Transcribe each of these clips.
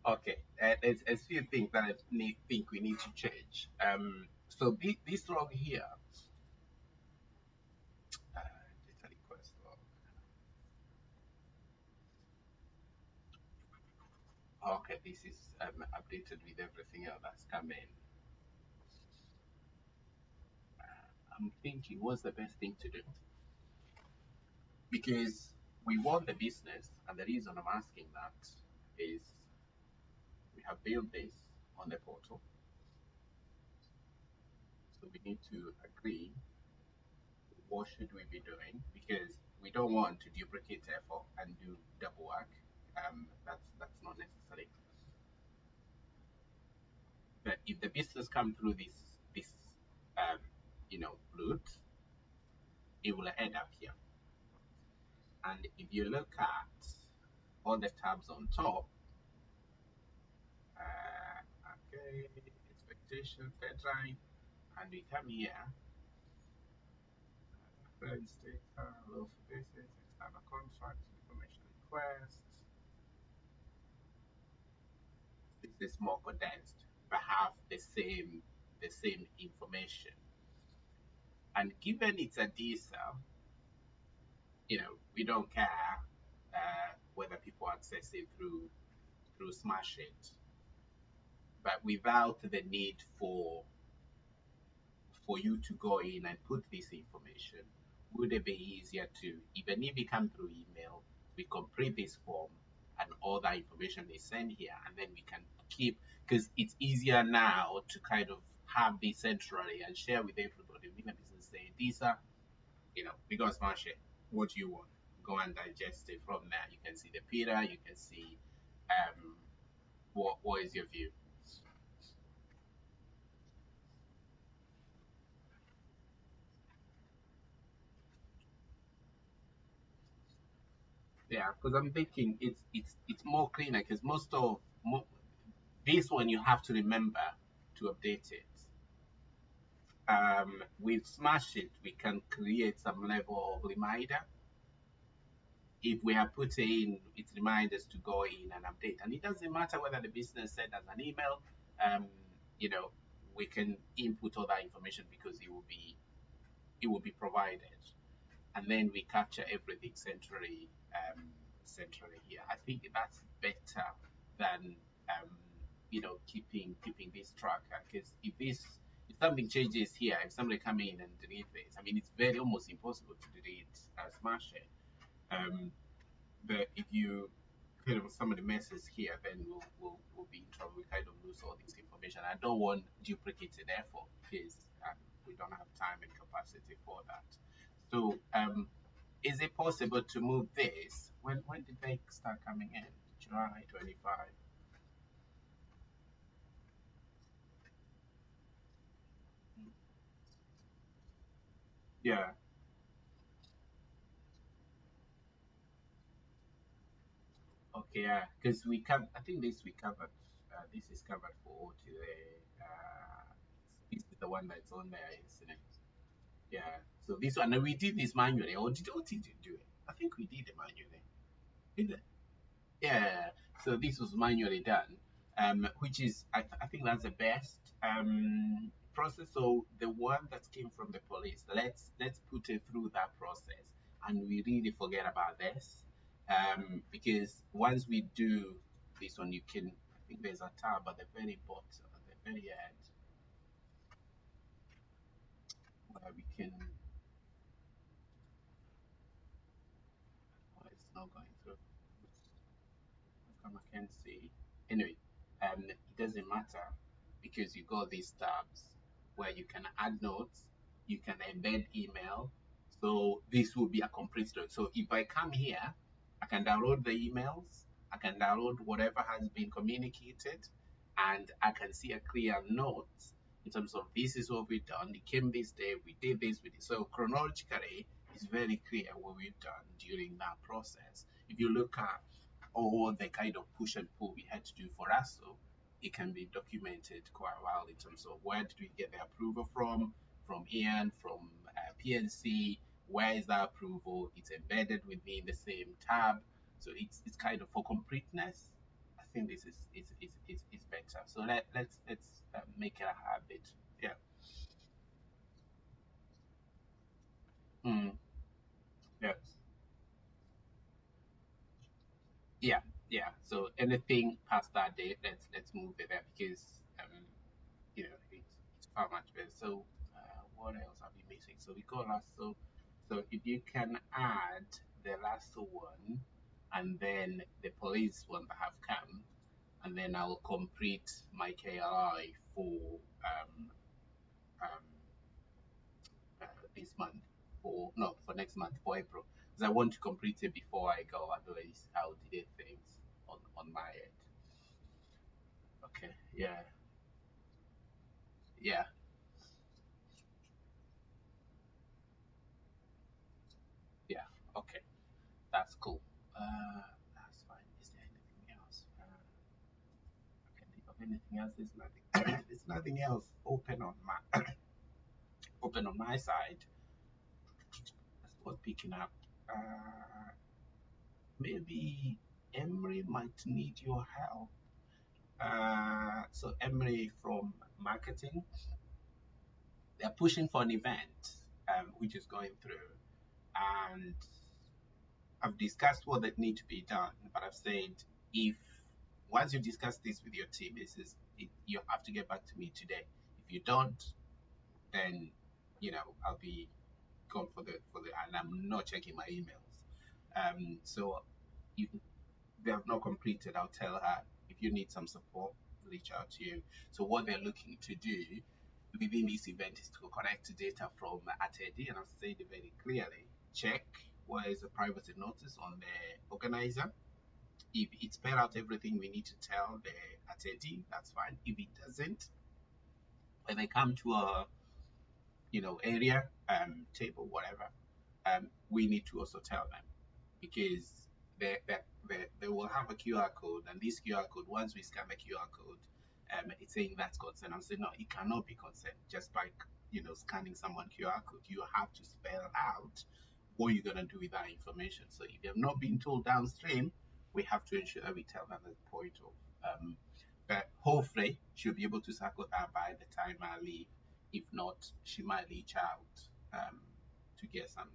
Okay, there's a few things that think we need to change. So this log here, data request log. Okay, this is updated with everything else that's come in. I'm thinking, what's the best thing to do? Because we want the business, and the reason I'm asking that is we have built this on the portal, so we need to agree what should we be doing because we don't want to duplicate effort and do double work. That's not necessary. But if the business come through this um, route, it will end up here. And if you look at all the tabs on top, okay, expectation, deadline, and we come here, friends data, low for business, external contracts, information requests. This is more condensed, but have the same information. And given it's a diesel, we don't care whether people access it through Smash It, but without the need for you to go in and put this information, would it be easier to, even if it come through email, we complete this form and all that information is sent here, and then we can keep, because it's easier now to kind of have this centrally and share with everybody within the business, say, these are, we got Smash It. What do you want? Go and digest it from there. You can see the Peter, you can see um, what is your view? Yeah, because I'm thinking it's more cleaner because this one you have to remember to update it. With Smash It, we can create some level of reminder. If we have put in its reminders to go in and update, and it doesn't matter whether the business sent us an email, um, you know, we can input all that information because it will be provided, and then we capture everything centrally here. I think that's better than keeping this tracker because if something changes here, if somebody come in and delete this, I mean it's very almost impossible to delete Smash It. Um, but if you kind of somebody messes here, then we'll be in trouble. We kind of lose all this information. I don't want duplicated effort because we don't have time and capacity for that. So is it possible to move this? When did they start coming in? July 25. Yeah. Okay. Yeah. Because I think this we covered. This is covered for today. This is the one that's on there, isn't it? Yeah. So this one, and we did this manually, or did you do it? I think we did it manually. Did it? Yeah. So this was manually done, which is I think that's the best process. So the one that came from the police, let's put it through that process, and we really forget about this, because once we do this one, you can. I think there's a tab at the very bottom, at the very end, where we can. Oh, it's not going through. How come I can't see? Anyway, it doesn't matter because you got these tabs where you can add notes, you can embed email. So this will be a complete story. So if I come here, I can download the emails, I can download whatever has been communicated, and I can see a clear note in terms of this is what we've done. It came this day, we did this, we did. So chronologically, it's very clear what we've done during that process. If you look at all the kind of push and pull we had to do for us. So it can be documented quite well in terms of where did we get the approval from Ian, from PNC, where is that approval? It's embedded within the same tab. So it's kind of for completeness. I think this is better. So let's make it a habit. Yeah. Mm, yeah. Yeah. Yeah. So anything past that date, let's move it there because it's far much better. So what else are we missing? So we got last. So if you can add the last one, and then the police one that have come, and then I'll complete my KRI for um, um, this month, for no, for next month, for April, because I want to complete it before I go. Otherwise, I'll delay things on my end. Okay. Yeah. Yeah. Yeah. Okay. That's cool. That's fine. Is there anything else? I can think of anything else. There's nothing. There's nothing else open on my side. That's what's picking up. Uh, Maybe Emery might need your help. So Emery from marketing, they're pushing for an event, which is going through, and I've discussed what that need to be done, but I've said if once you discuss this with your team, you have to get back to me today. If you don't, then I'll be gone for the and I'm not checking my emails. So if they have not completed, I'll tell her if you need some support, reach out to you. So what they're looking to do within this event is to connect data from attendee, and I've said it very clearly. Check what is the privacy notice on the organizer. If it spell out everything we need to tell the attendee, that's fine. If it doesn't, when they come to a area, table, whatever, we need to also tell them because they will have a QR code, and this QR code, once we scan the QR code, it's saying that's consent. I'm saying no, it cannot be consent just by scanning someone QR code. You have to spell out what you're gonna do with that information. So if they have not been told downstream, we have to ensure that we tell them at the point of. But hopefully she'll be able to circle that by the time I leave. If not, she might reach out to get some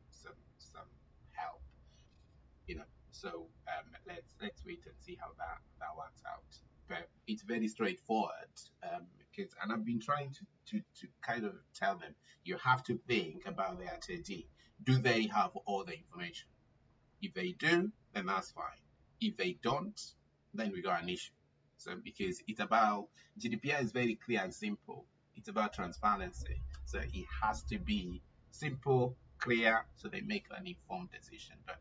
help. So let's wait and see how that works out. But it's very straightforward because, and I've been trying to kind of tell them you have to think about their attendee. Do they have all the information? If they do, then that's fine. If they don't, then we got an issue. So because it's about GDPR is very clear and simple. It's about transparency. So it has to be simple, clear, so they make an informed decision. But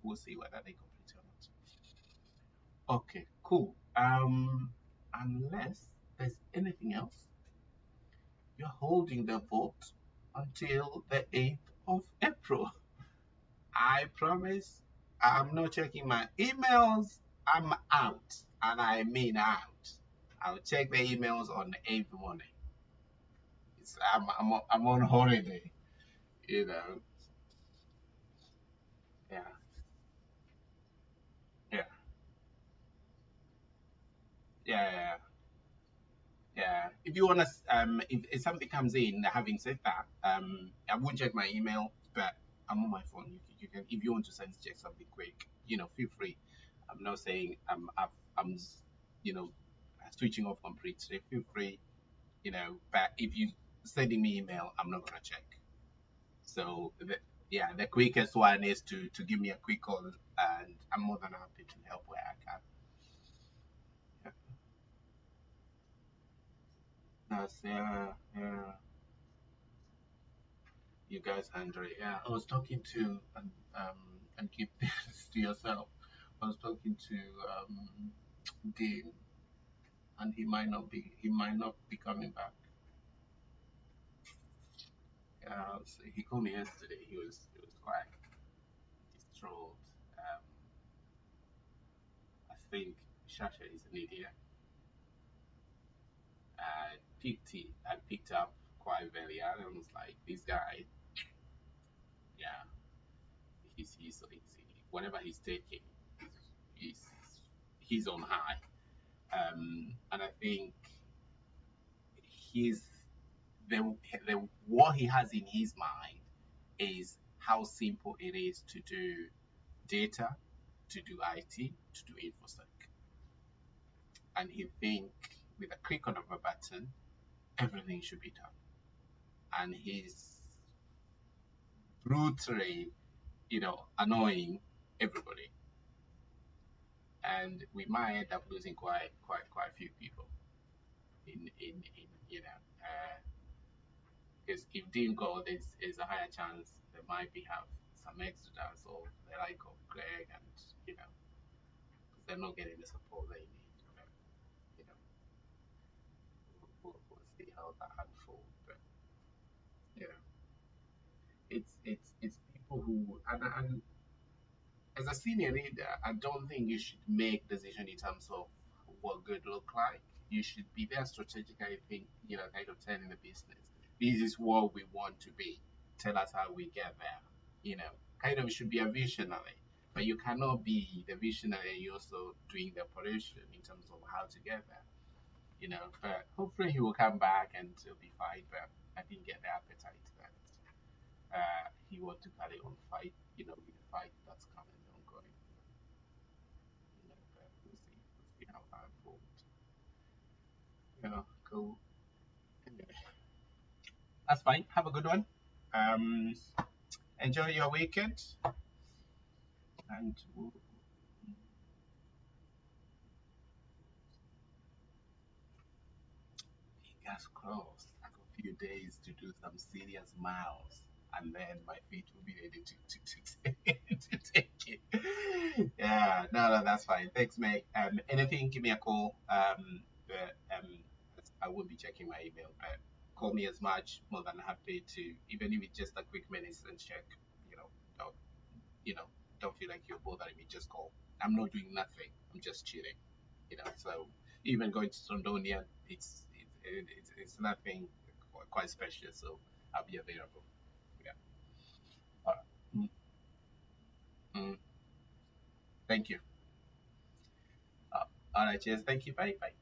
we'll see whether they complete or not. Okay, cool. Unless there's anything else, you're holding the vote until the 8th of April. I promise I'm not checking my emails. I'm out, and I mean out. I'll check the emails on the 8th morning. I'm on holiday, you know. Yeah, yeah, yeah. Yeah, if you want to, if something comes in, having said that, I won't check my email, but I'm on my phone. You can, if you want to sense check something quick, feel free. I'm not saying I'm, you know, switching off completely. Feel free, but if you sending me email, I'm not gonna check. So yeah, the quickest one is to give me a quick call, and I'm more than happy to help where I can. Yeah. That's yeah. You guys handle it. Yeah, I was talking to and keep this to yourself. I was talking to Dean, and he might not be coming back. So he called me yesterday. He was quite distraught. Um, I think Shasha is an idiot. I picked up quite very early. I was like, this guy, yeah, he's whatever he's taking, he's he's on high. And I think he's the what he has in his mind is how simple it is to do data, to do IT, to do infosec, and he think with a click of a button everything should be done, and he's brutally, annoying everybody, and we might end up losing quite a few people in because if Dean go, there's a higher chance they might be have some extras or the like of Greg, and you know because they're not getting the support they need. But, you know, we'll see how that unfolds. But you know, it's people who and as a senior leader, I don't think you should make decision in terms of what good look like. You should be there strategically think, kind of telling the business, this is what we want to be. Tell us how we get there. Kind of should be a visionary. But you cannot be the visionary and you're also doing the operation in terms of how to get there. But hopefully he will come back and he'll be fine. But I didn't get the appetite that he want to carry on fight, with the fight that's coming ongoing. But we'll see how that unfolds. Cool. Anyway, that's fine. Have a good one. Um, enjoy your weekend, and fingers crossed. I got a few days to do some serious miles, and then my feet will be ready to take it. Yeah, no, that's fine. Thanks, mate. Anything, give me a call. I won't be checking my email, but call me as much. More than happy to, even if it's just a quick minute and check. You know, don't you know, don't feel like you're bothering me. Just call. I'm not doing nothing. I'm just chilling. So even going to Sondonia, it's nothing quite special. So I'll be available. Yeah. All right. Mm, thank you. All right. Cheers. Thank you. Bye. Bye.